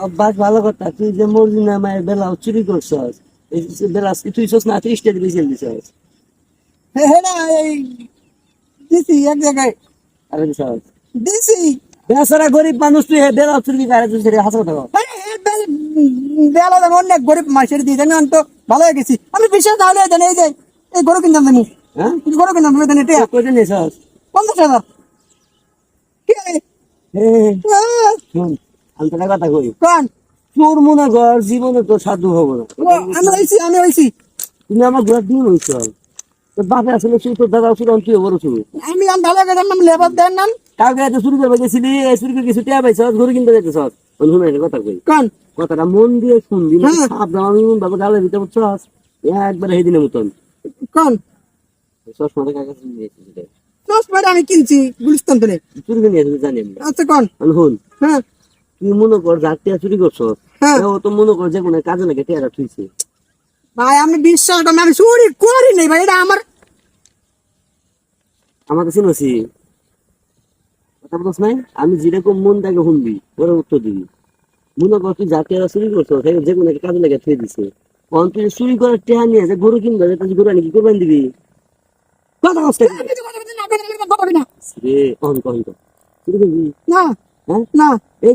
অভ্যাস ভালো কথা, তুই যে মর্জিনা মায়ের বেলা চুরি করছস, এই যে বেলা কি তুই না 30টা দিয়ে বেশি দিছস। হ্যাঁ না, এই দিছি এক জায়গায় আরে দিছস দিছি। বেচারা গরিব মানুষ, তুই হে বেলা চুরি করে তুই সেটা হাসা কথা কও। বেলা যেমন অনেক গরিব মাসের দিই আমি অন্ত ভালো হয়ে গেছি। আমি বিশ্বাস তাহলে দেন এই যে এই গরু কিনতাম আমি, হ্যাঁ গরু কিনতাম তুমি দেন এটা কইতে নিছস? 50,000। কি রে? হে শুন, আমি তোর কথা কই, কোন? তোর মনে কর জীবনে তো সাধু হবো না। আমি হইছি। তুমি আমার ঘোরা দিন হইছ, তোর বাপে আসলে চুরি, তোর দাদা চুরি, তুই বড় চুরি। আমি ভালো করে আমি লেবার দেন নাম কাউকে এত চুরি করবে গেছিলি, চুরি করে কিছু টেয়া পাইছস, গরু কিনতে যেতেছস। শুনে একটা কথা কই, কোন? কথাটা মন দিয়ে শুনবি, হ্যাঁ। সাবধান। আমি বাবা গালের ভিতরে বুঝছস, একবার এই দিনের মতন কোন? চশমাটা কাগজ নিয়েছিস, দশ পরে আমি কিনছি গুলিস্তান থেকে। চুরি করে নিয়েছিস জানি আমি। আচ্ছা কোন? শুন, হ্যাঁ তুই মনে কর যার টিয়া চুরি করছস, হ্যাঁ ও তো মনে কর যে কোনো কাজে লাগে টিয়াটা থুইছে। ভাই, আমি বিশ্বাস করি আমি চুরি করি নাই ভাই, এটা আমার। আমাকে চিনছি, কথা বলছ নাই, আমি যেরকম মন থেকে শুনবি ওরা উত্তর দিবি। মনে কর তুই যাতে চুরি করছো, যে কোনো একটা কাজে লাগে থুয়ে দিছে, তখন তুই চুরি করার টেহা নিয়ে যে গরু কিনবে, তুই গরু আনি কি করবেন দিবি? কথা কষ্ট রে, অহন কহন কর চুরি করবি? না হ্যাঁ না। এই